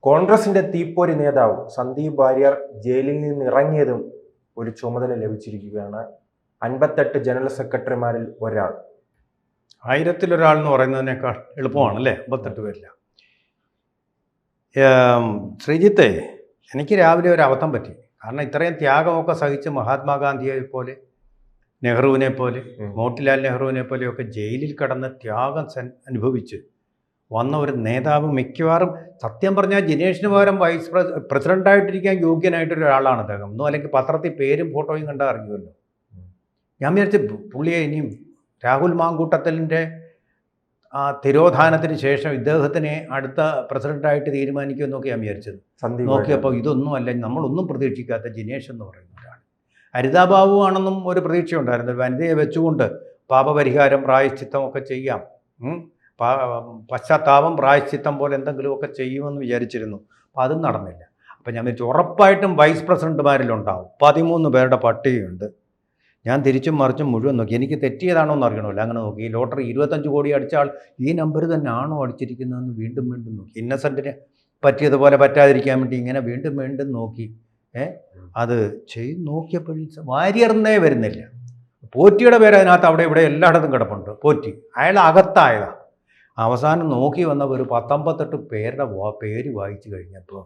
കോൺഗ്രസിന്റെ തീപ്പൊരി നേതാവ് സന്ദീപ് വാര്യർ ജയിലിൽ നിന്ന് ഇറങ്ങിയതും ഒരു ചുമതല ലഭിച്ചിരിക്കുകയാണ്. 58 ജനറൽ സെക്രട്ടറിമാരിൽ ഒരാൾ. 1000-ൽ-1 എന്ന് പറയുന്നതിനേക്കാൾ എളുപ്പമാണല്ലേ 58 പേരില്ല. ശ്രീജിത്തെ, എനിക്ക് രാവിലെ ഒരു അബദ്ധം പറ്റി. കാരണം ഇത്രയും ത്യാഗമൊക്കെ സഹിച്ച് മഹാത്മാഗാന്ധിയെ പോലെ, നെഹ്റുവിനെ പോലെ, മോട്ടിലാൽ നെഹ്റുവിനെ പോലെയൊക്കെ ജയിലിൽ കിടന്ന് ത്യാഗം അനുഭവിച്ച് വന്ന ഒരു നേതാവ് മിക്കവാറും സത്യം പറഞ്ഞാൽ ജിനേഷിന് പകരം പ്രസിഡൻ്റായിട്ടിരിക്കാൻ യോഗ്യനായിട്ടൊരാളാണ് അദ്ദേഹം. ഒന്നും അല്ലെങ്കിൽ പത്രത്തിൽ പേരും ഫോട്ടോയും കണ്ടാൽ അറിയുമല്ലോ. ഞാൻ വിചാരിച്ചു പുള്ളിയെ ഇനിയും രാഹുൽ മാങ്കൂട്ടത്തലിൻ്റെ തിരോധാനത്തിന് ശേഷം ഇദ്ദേഹത്തിനെ അടുത്ത പ്രസിഡൻ്റായിട്ട് തീരുമാനിക്കുമെന്നൊക്കെ ഞാൻ വിചാരിച്ചത്. നോക്കിയപ്പോൾ ഇതൊന്നുമല്ല, നമ്മളൊന്നും പ്രതീക്ഷിക്കാത്ത ജിനേഷ് എന്ന് പറയുന്ന ഒരാൾ. ഹരിതാബാബു ആണെന്നും ഒരു പ്രതീക്ഷയുണ്ടായിരുന്നു. വനിതയെ വെച്ചുകൊണ്ട് പാപപരിഹാരം പ്രായശ്ചിത്തമൊക്കെ ചെയ്യാം, പശ്ചാത്താപം പ്രായശ്ചിത്തം പോലെ എന്തെങ്കിലുമൊക്കെ ചെയ്യുമെന്ന് വിചാരിച്ചിരുന്നു. അപ്പോൾ അതും നടന്നില്ല. അപ്പോൾ ഞാൻ വിചാരിച്ചു ഉറപ്പായിട്ടും വൈസ് പ്രസിഡന്റുമാരിലുണ്ടാവും. 13 പേരുടെ പട്ടികയുണ്ട്. ഞാൻ തിരിച്ചും മറിച്ചും മുഴുവൻ നോക്കി. എനിക്ക് തെറ്റിയതാണോ എന്ന് അറിയണമല്ലോ. അങ്ങനെ നോക്കി. ഈ ലോട്ടറി 25 കോടി അടിച്ചാൽ ഈ നമ്പർ തന്നെ ആണോ അടിച്ചിരിക്കുന്നതെന്ന് വീണ്ടും നോക്കി. ഇന്നസെൻറ്റിന് പറ്റിയതുപോലെ പറ്റാതിരിക്കാൻ വേണ്ടി ഇങ്ങനെ വീണ്ടും നോക്കി. അത് ചെയ്ത് നോക്കിയപ്പോഴും വാര്യർന്നേ വരുന്നില്ല. പോറ്റിയുടെ പേര് അതിനകത്ത് അവിടെ ഇവിടെ എല്ലായിടത്തും കിടപ്പുണ്ട്. പോറ്റി അയാൾ അകത്തായതാണ്. അവസാനം നോക്കി വന്നപ്പോൾ ഒരു 19 പേരുടെ പേര് വായിച്ചു കഴിഞ്ഞപ്പോൾ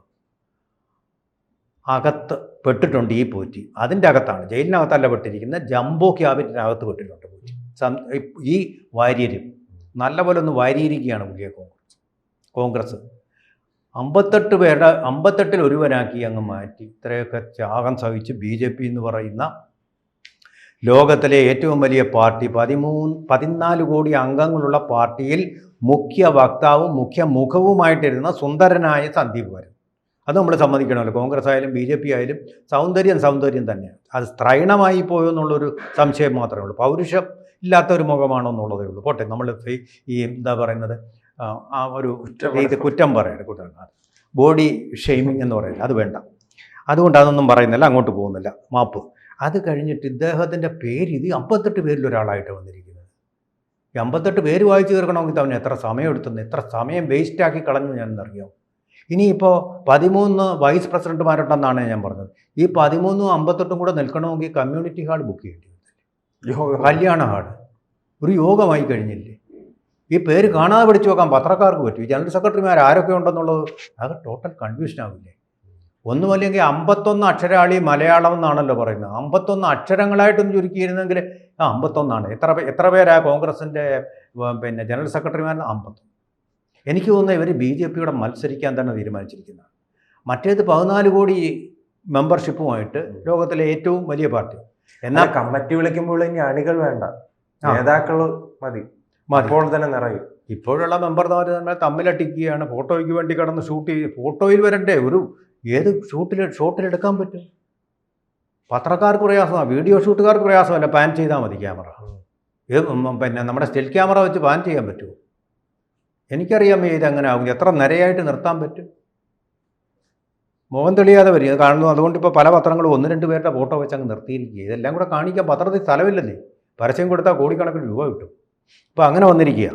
അകത്ത് പെട്ടിട്ടുണ്ട് ഈ പോറ്റി. അതിൻ്റെ അകത്താണ്, ജയിലിനകത്തല്ല പെട്ടിരിക്കുന്നത്, ജംബോ ക്യാബിനറ്റിനകത്ത് പെട്ടിട്ടുണ്ട് പോറ്റി. ഈ വാര്യരും നല്ലപോലെ ഒന്ന് വാരിയിരിക്കുകയാണ് പുള്ളിയെ കോൺഗ്രസ് 58 പേരുടെ 58-ൽ ഒരുവനാക്കി അങ്ങ് മാറ്റി. ഇത്രയൊക്കെ ത്യാഗം സഹിച്ച് BJP എന്ന് പറയുന്ന ലോകത്തിലെ ഏറ്റവും വലിയ പാർട്ടി, 14 കോടി അംഗങ്ങളുള്ള പാർട്ടിയിൽ മുഖ്യ വക്താവും മുഖ്യ മുഖവുമായിട്ടിരുന്ന സുന്ദരനായ സന്ദീപ് വാര്യർ. അത് നമ്മൾ സമ്മതിക്കണമല്ലോ. കോൺഗ്രസ് ആയാലും BJP ആയാലും സൗന്ദര്യം തന്നെയാണ്. അത് സ്ത്രൈണമായി പോയോ എന്നുള്ളൊരു സംശയം മാത്രമേ ഉള്ളൂ. പൗരുഷം ഇല്ലാത്തൊരു മുഖമാണോ എന്നുള്ളതേ ഉള്ളൂ. പോട്ടെ, നമ്മൾ ഈ എന്താ പറയുന്നത്, ആ ഒരു കുറ്റം പറയണം, ബോഡി ഷെയ്മിങ് എന്ന് പറയുന്നത് അത് വേണ്ട. അതുകൊണ്ട് അതൊന്നും പറയുന്നില്ല, അങ്ങോട്ട് പോകുന്നില്ല, മാപ്പ്. അത് കഴിഞ്ഞിട്ട് ഇദ്ദേഹത്തിൻ്റെ പേര് ഇത് 58 പേരിൽ ഒരാളായിട്ട് വന്നിരിക്കുന്നത്. ഈ 58 പേര് വായിച്ചു തീർക്കണമെങ്കിൽ അവന് എത്ര സമയം എടുത്തെന്ന്, എത്ര സമയം വേസ്റ്റാക്കി കളഞ്ഞു ഞാനെന്നറിയാം. ഇനിയിപ്പോൾ 13 വൈസ് പ്രസിഡന്റുമാരുണ്ടെന്നാണ് ഞാൻ പറഞ്ഞത്. ഈ 13 58 കൂടെ നിൽക്കണമെങ്കിൽ കമ്മ്യൂണിറ്റി ഹാൾ ബുക്ക് ചെയ്യേണ്ടി വരും. കല്യാണ ഹാൾ ഒരു യോഗമായി കഴിഞ്ഞില്ലേ. ഈ പേര് കാണാതെ പഠിച്ചു നോക്കാൻ പത്രക്കാർക്ക് പറ്റും. ഈ ജനറൽ സെക്രട്ടറിമാർ ആരൊക്കെ ഉണ്ടെന്നുള്ളത് അത് ടോട്ടൽ കൺഫ്യൂഷൻ ആവില്ലേ. ഒന്നുമല്ലെങ്കിൽ 51 അക്ഷരാളി മലയാളം എന്നാണല്ലോ പറയുന്നത്. 51 അക്ഷരങ്ങളായിട്ടൊന്ന് ചുരുക്കിയിരുന്നെങ്കിൽ 51ആണ്. എത്ര പേരാ കോൺഗ്രസിൻ്റെ ജനറൽ സെക്രട്ടറിമാരെന്ന്? 51. എനിക്ക് തോന്നുന്നത് ഇവർ BJPയുടെ മത്സരിക്കാൻ തന്നെ തീരുമാനിച്ചിരിക്കുന്നതാണ്. മറ്റേത് 14 കോടി മെമ്പർഷിപ്പുമായിട്ട് ലോകത്തിലെ ഏറ്റവും വലിയ പാർട്ടി. എന്നാൽ കമ്മിറ്റി വിളിക്കുമ്പോൾ ഇനി അണികൾ വേണ്ട, നേതാക്കൾ മതി, അപ്പോൾ തന്നെ നിറയും. ഇപ്പോഴുള്ള മെമ്പർമാർ തന്നെ തമ്മിലടിക്കുകയാണ്. ഫോട്ടോയ്ക്ക് വേണ്ടി കിടന്ന് ഷൂട്ട് ചെയ്ത്, ഫോട്ടോയിൽ വരണ്ടേ, ഒരു ഏത് ഷോട്ടിലെടുക്കാൻ പറ്റും? പത്രക്കാർക്ക് പ്രയാസമാണ്, വീഡിയോ ഷൂട്ടുകാർക്ക് പ്രയാസമല്ല. പാൻ ചെയ്താൽ മതി ക്യാമറ. നമ്മുടെ സ്റ്റിൽ ക്യാമറ വെച്ച് പാൻ ചെയ്യാൻ പറ്റുമോ? എനിക്കറിയാം ഇതെങ്ങനെ ആകും. എത്ര നിരയായിട്ട് നിർത്താൻ പറ്റും? മുഖം തെളിയാതെ വരും. ഇത് കാണുന്നു. അതുകൊണ്ട് ഇപ്പോൾ പല പത്രങ്ങളും 1-2 പേരുടെ ഫോട്ടോ വെച്ച് അങ്ങ് നിർത്തിയിരിക്കുക. ഇതെല്ലാം കൂടെ കാണിക്കാൻ പത്രത്തിൽ സ്ഥലമില്ലെന്നേ. പരസ്യം കൊടുത്താൽ കോടിക്കണക്കിന് രൂപ കിട്ടും. ഇപ്പോൾ അങ്ങനെ വന്നിരിക്കുക.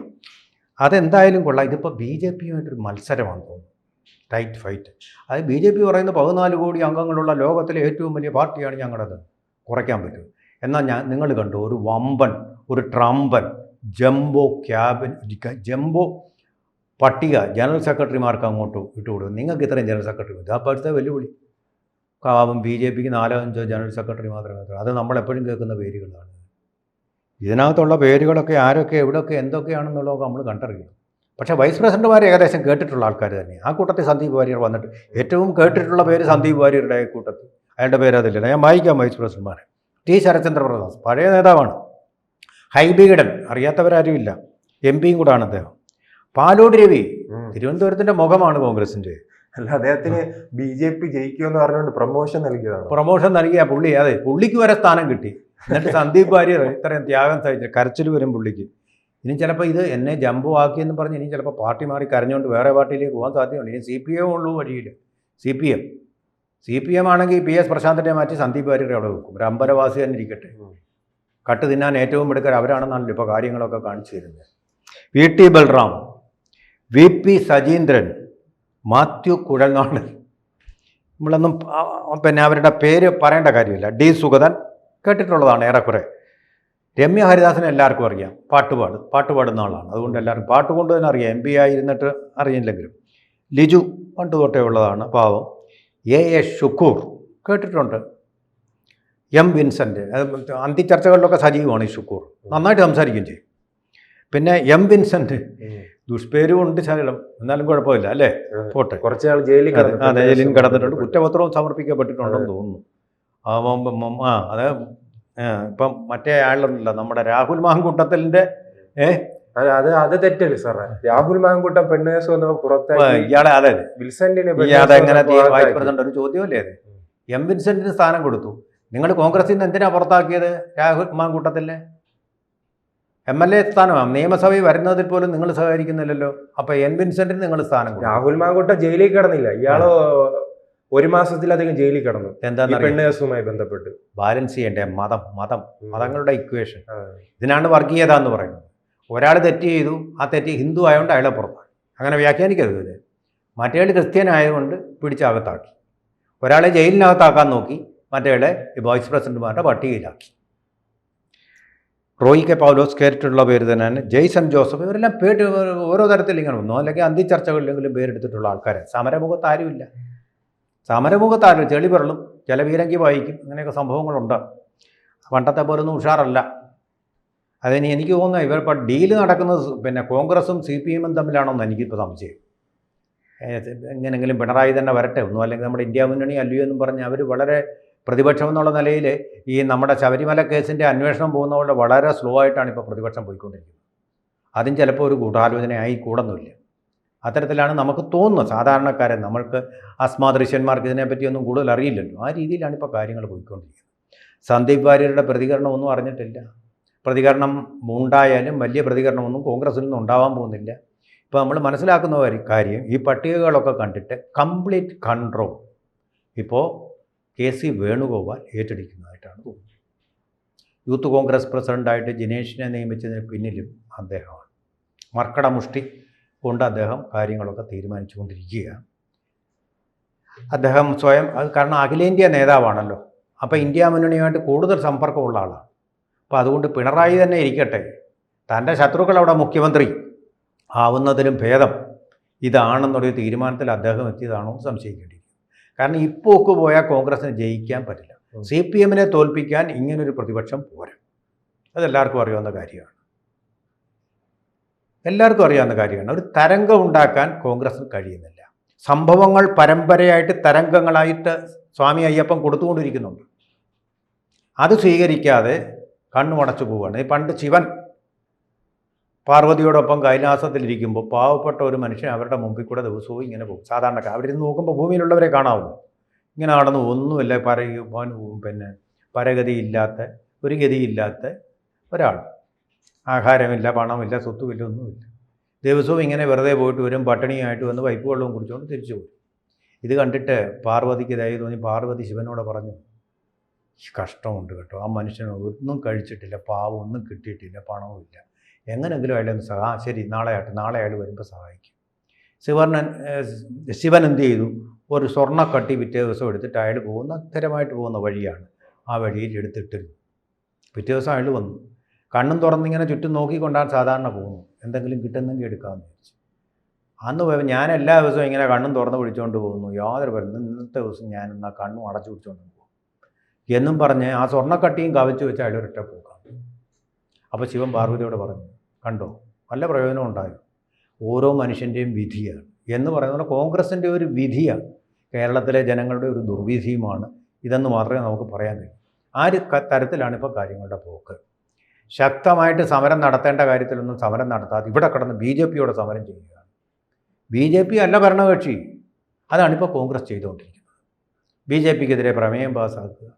അതെന്തായാലും കൊള്ളാം. ഇതിപ്പോൾ BJPയുമായിട്ടൊരു മത്സരമാണെന്ന് തോന്നുന്നു, ടൈറ്റ് ഫൈറ്റ്. അത് BJP പറയുന്ന 14 കോടി അംഗങ്ങളുള്ള ലോകത്തിലെ ഏറ്റവും വലിയ പാർട്ടിയാണ് ഞങ്ങളുടേത്, കുറയ്ക്കാൻ പറ്റും. എന്നാൽ നിങ്ങൾ കണ്ടു, ഒരു വമ്പൻ, ഒരു ട്രംപൻ ജംബോ പട്ടിക ജനറൽ സെക്രട്ടറിമാർക്ക് അങ്ങോട്ട് ഇട്ടുകൊടുക്കും. നിങ്ങൾക്ക് ഇത്രയും ജനറൽ സെക്രട്ടറി മതി. അപ്പോഴത്തെ വെല്ലുവിളി കാവും. BJPക്ക് 4-5 ജനറൽ സെക്രട്ടറി മാത്രമേ. അത് നമ്മളെപ്പോഴും കേൾക്കുന്ന പേരുകളാണ്. ഇതിനകത്തുള്ള പേരുകളൊക്കെ ആരൊക്കെ എവിടെയൊക്കെ എന്തൊക്കെയാണെന്നുള്ളതൊക്കെ നമ്മൾ കണ്ടറിയണം. പക്ഷേ വൈസ് പ്രസിഡന്റുമാർ ഏകദേശം കേട്ടിട്ടുള്ള ആൾക്കാർ തന്നെയാണ്. ആ കൂട്ടത്തിൽ സന്ദീപ് വാര്യർ വന്നിട്ട് ഏറ്റവും കേട്ടിട്ടുള്ള പേര് സന്ദീപ് വാര്യരുടെ കൂട്ടത്തിൽ. അയാളുടെ പേര് അതില്ല. ഞാൻ വായിക്കാം വൈസ് പ്രസിഡന്റുമാരെ. T. ശരത്ചന്ദ്രപ്രസാദ് പഴയ നേതാവാണ്. ഹൈബീഡൻ അറിയാത്തവരാരുമില്ല, MP-യും കൂടാണ് അദ്ദേഹം. പാലോട് രവി തിരുവനന്തപുരത്തിൻ്റെ മുഖമാണ് കോൺഗ്രസിൻ്റെ. അല്ല, അദ്ദേഹത്തിന് BJP ജയിക്കുമെന്ന് പറഞ്ഞുകൊണ്ട് പ്രൊമോഷൻ നൽകിയ പുള്ളി. അതെ, പുള്ളിക്ക് വരെ സ്ഥാനം കിട്ടി. എന്നിട്ട് സന്ദീപ് വാര്യർ ഇത്രയും ത്യാഗം സഹിച്ച് കരച്ചിൽ വരും പുള്ളിക്ക്. ഇനി ചിലപ്പോൾ ഇത് എന്നെ ജംബോ ആക്കിയെന്ന് പറഞ്ഞ് ഇനി ചിലപ്പോൾ പാർട്ടി മാറി കരഞ്ഞുകൊണ്ട് വേറെ പാർട്ടിയിലേക്ക് പോകാൻ സാധ്യതയുണ്ട്. ഇനി CPM ഉള്ളൂ വഴിയിൽ. CPM ആണെങ്കിൽ PS പ്രശാന്തിനെ മാറ്റി സന്ദീപ് വാര്യരെ അവിടെ വെക്കും. ഒരു അമ്പലവാസി തന്നെ ഇരിക്കട്ടെ. കട്ട് തിന്നാൻ ഏറ്റവും എടുക്കൽ അവരാണെന്നാണല്ലോ ഇപ്പോൾ കാര്യങ്ങളൊക്കെ കാണിച്ചു തരുന്നത്. VT ബൽറാം, VP സജീന്ദ്രൻ, മാത്യു കുഴൽനാട്, നമ്മളൊന്നും പിന്നെ അവരുടെ പേര് പറയേണ്ട കാര്യമില്ല. ഡി സുഗതൻ കേട്ടിട്ടുള്ളതാണ് ഏറെക്കുറെ. രമ്യ ഹരിദാസിനെ എല്ലാവർക്കും അറിയാം, പാട്ട് പാടുന്ന ആളാണ്, അതുകൊണ്ട് എല്ലാവർക്കും പാട്ട് കൊണ്ട് തന്നെ അറിയാം, MP ആയിരുന്നിട്ട് അറിയില്ലെങ്കിലും. ലിജു പണ്ട് തൊട്ടേ ഉള്ളതാണ്, പാവം. എ ഷുക്കൂർ കേട്ടിട്ടുണ്ട്. M വിൻസെൻ്റ്, അന്തിച്ചർച്ചകളിലൊക്കെ സജീവമാണ് ഈ ഷുക്കൂർ, നന്നായിട്ട് സംസാരിക്കുകയും ചെയ്യും. പിന്നെ M വിൻസെൻ്റ്, ദുഷ്പേരും ഉണ്ട് ശകലം, എന്നാലും കുഴപ്പമില്ല അല്ലേ, പോട്ടെ. കുറച്ചാൾ ജയിലിൽ ജയിലിൽ കിടന്നിട്ടുണ്ട്, കുറ്റപത്രവും സമർപ്പിക്കപ്പെട്ടിട്ടുണ്ടെന്ന് തോന്നുന്നു. അത് ഇപ്പം മറ്റേ ആളുണ്ടല്ലോ നമ്മുടെ രാഹുൽ മാങ്കൂട്ടത്തിൻ്റെ അത് തെറ്റല്ലേ സാറേ? രാഹുൽ മാങ്കൂട്ടം പെണ്ണ് കേസ് വന്നപ്പോൾ പുറത്താക്കി ഇയാളെ, അതെ വിൽസെന്റിനെ അതെങ്ങനെ വൈസ് പ്രസിഡന്റ്, ഒരു ചോദ്യമല്ലേ അത്. M വിൻസെന്റിന് സ്ഥാനം കൊടുത്തു. നിങ്ങൾ കോൺഗ്രസിൽ നിന്ന് എന്തിനാ പുറത്താക്കിയത് രാഹുൽ മാങ്കൂട്ടത്തിലെ? MLA സ്ഥാനമാണ്, നിയമസഭയിൽ വരുന്നതിൽ പോലും നിങ്ങൾ സഹകരിക്കുന്നില്ലല്ലോ. അപ്പൊ N വിൻസെന്റിന് നിങ്ങൾ സ്ഥാനം കൊടുത്തു. രാഹുൽ മാങ്കൂട്ടം ജയിലിൽ കിടന്നില്ല, ഇയാള് 1 മാസത്തിലധികം ജയിലിൽ കിടന്നു. എന്താ പെണ്ണ് കേസുമായി ബന്ധപ്പെട്ട് ബാലൻസ് ചെയ്യേണ്ടേ മതങ്ങളുടെ ഇക്വേഷൻ. ഇതിനാണ് വർഗീയത എന്ന് പറയുന്നത്. ഒരാൾ തെറ്റ് ചെയ്തു, ആ തെറ്റ് ഹിന്ദു ആയതുകൊണ്ട് അയാളെ പുറത്താക്കി, അങ്ങനെ വ്യാഖ്യാനിക്കരുത് ഇത്. മറ്റേയാൾ ക്രിസ്ത്യൻ ആയതുകൊണ്ട് പിടിച്ചകത്താക്കി. ഒരാളെ ജയിലിനകത്താക്കാൻ നോക്കി, മറ്റേയാളെ വൈസ് പ്രസിഡന്റുമാരുടെ പട്ടികയിലാക്കി. റോയി കെ പൗലോസ് കേട്ടിട്ടുള്ള പേര് തന്നെയാണ്. ജെയ്സൺ ജോസഫ്, ഇവരെല്ലാം പേര് ഓരോ തരത്തിൽ ഇങ്ങനെ വന്നു, അല്ലെങ്കിൽ അന്തിച്ചർച്ചകളിലെങ്കിലും പേരെടുത്തിട്ടുള്ള ആൾക്കാരെ. സമരമുഖത്ത് ആരുമില്ല, ചെളി പറളും, ചില വീരങ്കി വായിക്കും, അങ്ങനെയൊക്കെ സംഭവങ്ങളുണ്ട്. പണ്ടത്തെ പോലൊന്നും ഉഷാറല്ല. അതിന് എനിക്ക് തോന്നുന്നത് ഇവരിപ്പോൾ ഡീല് നടക്കുന്നത് പിന്നെ കോൺഗ്രസും CPM തമ്മിലാണോന്ന് എനിക്കിപ്പോൾ സംശയം. എങ്ങനെങ്കിലും പിണറായി തന്നെ വരട്ടെ, ഒന്നും അല്ലെങ്കിൽ നമ്മുടെ ഇന്ത്യ മുന്നണി അല്ലയോ എന്നും പറഞ്ഞ് അവർ വളരെ പ്രതിപക്ഷം എന്നുള്ള നിലയിൽ ഈ നമ്മുടെ ശബരിമല കേസിൻ്റെ അന്വേഷണം പോകുന്നതുകൊണ്ട് വളരെ സ്ലോ ആയിട്ടാണ് ഇപ്പോൾ പ്രതിപക്ഷം പോയിക്കൊണ്ടിരിക്കുന്നത്. അതും ചിലപ്പോൾ ഒരു ഗൂഢാലോചനയായി കൂടൊന്നുമില്ല. അത്തരത്തിലാണ് നമുക്ക് തോന്നുന്നത്. സാധാരണക്കാരൻ, നമ്മൾക്ക് അസ്മാദൃശ്യന്മാർക്ക് ഇതിനെപ്പറ്റിയൊന്നും കൂടുതൽ അറിയില്ലല്ലോ. ആ രീതിയിലാണ് ഇപ്പോൾ കാര്യങ്ങൾ പോയിക്കൊണ്ടിരിക്കുന്നത്. സന്ദീപ് വാര്യരുടെ പ്രതികരണം ഒന്നും അറിഞ്ഞിട്ടില്ല. പ്രതികരണം ഉണ്ടായാലും വലിയ പ്രതികരണമൊന്നും കോൺഗ്രസിൽ നിന്നും ഉണ്ടാവാൻ പോകുന്നില്ല. ഇപ്പോൾ നമ്മൾ മനസ്സിലാക്കുന്ന കാര്യം, ഈ പട്ടികകളൊക്കെ കണ്ടിട്ട് കംപ്ലീറ്റ് കൺട്രോൾ ഇപ്പോൾ KC വേണുഗോപാൽ ഏറ്റെടുക്കുന്നതായിട്ടാണ് തോന്നുന്നത്. യൂത്ത് കോൺഗ്രസ് പ്രസിഡൻ്റായിട്ട് ജിനേഷിനെ നിയമിച്ചതിന് പിന്നിലും അദ്ദേഹമാണ്. മർക്കട മുഷ്ടി കൊണ്ട് അദ്ദേഹം കാര്യങ്ങളൊക്കെ തീരുമാനിച്ചുകൊണ്ടിരിക്കുകയാണ്. അദ്ദേഹം സ്വയം, അത് കാരണം അഖിലേന്ത്യാ നേതാവാണല്ലോ, അപ്പോൾ ഇന്ത്യ മുന്നണിയുമായിട്ട് കൂടുതൽ സമ്പർക്കമുള്ള ആളാണ്. അപ്പോൾ അതുകൊണ്ട് പിണറായി തന്നെ ഇരിക്കട്ടെ, തൻ്റെ ശത്രുക്കൾ അവിടെ മുഖ്യമന്ത്രി ആവുന്നതിലും ഭേദം ഇതാണെന്നൊരു തീരുമാനത്തിൽ അദ്ദേഹം എത്തിയതാണോ സംശയിക്കേണ്ടിയിരിക്കും. കാരണം ഇപ്പോൾ ഒക്കെ പോയാൽ കോൺഗ്രസിന് ജയിക്കാൻ പറ്റില്ല. CPMനെ തോൽപ്പിക്കാൻ ഇങ്ങനൊരു പ്രതിപക്ഷം പോരാ. അതെല്ലാവർക്കും അറിയാവുന്ന കാര്യമാണ്. ഒരു തരംഗം ഉണ്ടാക്കാൻ കോൺഗ്രസിന് കഴിയുന്നില്ല. സംഭവങ്ങൾ പരമ്പരയായിട്ട് തരംഗങ്ങളായിട്ട് സ്വാമി അയ്യപ്പൻ കൊടുത്തുകൊണ്ടിരിക്കുന്നുണ്ട്. അത് സ്വീകരിക്കാതെ കണ്ണുമടച്ചു പോവുകയാണ്. പണ്ട് ശിവൻ പാർവതിയോടൊപ്പം കൈലാസത്തിലിരിക്കുമ്പോൾ പാവപ്പെട്ട ഒരു മനുഷ്യൻ അവരുടെ മുമ്പിൽ കൂടെ ദിവസവും ഇങ്ങനെ പോകും. സാധാരണക്കാർ അവിടെ ഇരുന്ന് നോക്കുമ്പോൾ ഭൂമിയിലുള്ളവരെ കാണാമല്ലോ, ഇങ്ങനെ നടന്ന് ഒന്നുമില്ല, പിന്നെ പരഗതിയില്ലാത്ത, ഒരു ഗതിയില്ലാത്ത ഒരാൾ, ആഹാരമില്ല, പണമില്ല, സ്വത്തുമില്ല, ഒന്നുമില്ല. ദിവസവും ഇങ്ങനെ വെറുതെ പോയിട്ട് വരും, പട്ടിണിയായിട്ട് വന്ന് പൈപ്പ് വെള്ളവും കുടിച്ചുകൊണ്ട് തിരിച്ചു പോകും. ഇത് കണ്ടിട്ട് പാർവതിക്ക് ദയ തോന്നി. പാർവതി ശിവനോട് പറഞ്ഞു, കഷ്ടമുണ്ട് കേട്ടോ, ആ മനുഷ്യന് ഒന്നും കഴിച്ചിട്ടില്ല, പാവം, ഒന്നും കിട്ടിയിട്ടില്ല, പണവുമില്ല, എങ്ങനെങ്കിലും അയാളൊന്ന് ശരി, നാളെ അയാൾ വരുമ്പോൾ സഹായിക്കും. ശിവൻ എന്ത് ചെയ്തു? ഒരു സ്വർണ്ണക്കട്ടി പിറ്റേ ദിവസം എടുത്തിട്ട് അയാൾ സ്ഥിരമായിട്ട് പോകുന്ന വഴിയാണ്, ആ വഴിയിൽ എടുത്തിട്ടിരുന്നു. പിറ്റേ ദിവസം അയാൾ വന്നു, കണ്ണും തുറന്നിങ്ങനെ ചുറ്റും നോക്കിക്കൊണ്ടാണ് സാധാരണ പോകുന്നു. എന്തെങ്കിലും കിട്ടുന്നെങ്കിൽ എടുക്കാമെന്ന് വിചാരിച്ചു. അന്ന് പോയപ്പോൾ ഞാൻ എല്ലാ ദിവസവും ഇങ്ങനെ കണ്ണും തുറന്ന് പിടിച്ചുകൊണ്ട് പോകുന്നു, യാതൊരു പറയുന്നു, ഇന്നത്തെ ദിവസം ഞാൻ എന്നാൽ കണ്ണും അടച്ചു പിടിച്ചുകൊണ്ട് പോകും എന്നും പറഞ്ഞ് ആ സ്വർണ്ണക്കട്ടിയും കവച്ച് വെച്ച് അയാൾ ഒരിട്ട പോകാം. അപ്പോൾ ശിവൻ പാർവതിയോട് പറഞ്ഞു, കണ്ടോ, നല്ല പ്രയോജനം ഉണ്ടായോ? ഓരോ മനുഷ്യൻ്റെയും വിധിയാണ് എന്ന് പറയുന്നത് കോൺഗ്രസിൻ്റെ ഒരു വിധിയാണ്, കേരളത്തിലെ ജനങ്ങളുടെ ഒരു ദുർവിധിയുമാണ് ഇതെന്ന് മാത്രമേ നമുക്ക് പറയാൻ കഴിയൂ. ആ ഒരു തരത്തിലാണ് ഇപ്പോൾ കാര്യങ്ങളുടെ പോക്ക്. ശക്തമായിട്ട് സമരം നടത്തേണ്ട കാര്യത്തിലൊന്നും സമരം നടത്താതെ ഇവിടെ കിടന്ന് BJPയോട് സമരം ചെയ്യുകയാണ്. BJP അല്ല ഭരണകക്ഷി, അതാണിപ്പോൾ കോൺഗ്രസ് ചെയ്തുകൊണ്ടിരിക്കുന്നത്. BJPക്കെതിരെ പ്രമേയം പാസ്സാക്കുക,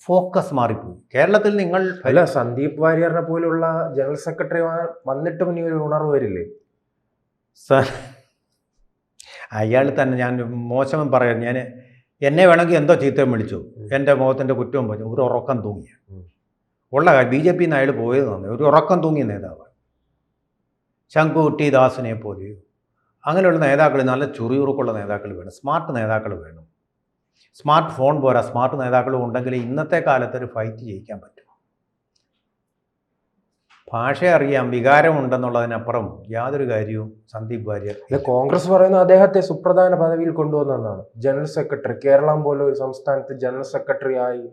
ഫോക്കസ് മാറിപ്പോയി. കേരളത്തിൽ നിങ്ങൾ അല്ല, സന്ദീപ് വാര്യറിനെ പോലുള്ള ജനറൽ സെക്രട്ടറി വന്നിട്ടും ഇനി ഒരു ഉണർവ് വരില്ലേ? അയാൾ തന്നെ, ഞാൻ മോശം പറയാം, എന്നെ വേണമെങ്കിൽ എന്തോ ചീത്തയും വിളിച്ചു, എൻ്റെ മുഖത്തിൻ്റെ കുറ്റവും പറഞ്ഞു, ഒരു ഉറക്കം തൂങ്ങിയ ഉള്ള BJP നിന്ന് അയാൾ പോയത് തന്നെ ഒരു ഉറക്കം തൂങ്ങിയ നേതാവാണ്. ശങ്കുട്ടി ദാസിനെ പോലെയോ അങ്ങനെയുള്ള നേതാക്കൾ, നല്ല ചുറിയുറുക്കുള്ള നേതാക്കൾ വേണം, സ്മാർട്ട് നേതാക്കൾ വേണം. സ്മാർട്ട് ഫോൺ പോരാ, സ്മാർട്ട് നേതാക്കളും ഉണ്ടെങ്കിൽ ഇന്നത്തെ കാലത്ത് ഒരു ഫൈറ്റ് ജയിക്കാൻ പറ്റും. ഭാഷ അറിയാം, വികാരമുണ്ടെന്നുള്ളതിനപ്പുറം യാതൊരു കാര്യവും സന്ദീപ് വാര്യർ. കോൺഗ്രസ് പറയുന്ന അദ്ദേഹത്തെ സുപ്രധാന പദവിയിൽ കൊണ്ടുവന്നതാണ്. ജനറൽ സെക്രട്ടറി, കേരളം പോലെ ഒരു സംസ്ഥാനത്ത് ജനറൽ സെക്രട്ടറി ആയി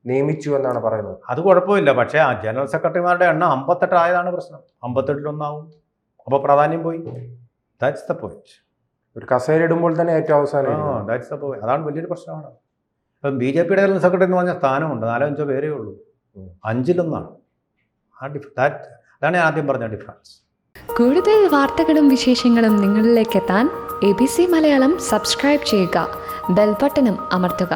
നിയമിച്ചു എന്നാണ് പറയുന്നത്. അത് കുഴപ്പമില്ല, പക്ഷേ ആ ജനറൽ സെക്രട്ടറിമാരുടെ എണ്ണം 58 ആയതാണ് പ്രശ്നം. 58 അപ്പോൾ പ്രാധാന്യം പോയി. That's the point. ഒരു കസേര ഇടുമ്പോൾ തന്നെ ഏറ്റവും അവസാനം. That's the point. അതാണ് വലിയൊരു പ്രശ്നമാണ്. ഇപ്പം BJPയുടെ ജനറൽ സെക്രട്ടറി എന്ന് പറഞ്ഞ സ്ഥാനമുണ്ട്, 4-5 പേരേ ഉള്ളൂ, 5-1. അതാണ് ഞാൻ ആദ്യം പറഞ്ഞ ഡിഫറൻസ്. കൂടുതൽ വാർത്തകളും വിശേഷങ്ങളും നിങ്ങളിലേക്ക് എത്താൻ ABC മലയാളം സബ്സ്ക്രൈബ് ചെയ്യുക, ബെൽ ബട്ടണും അമർത്തുക.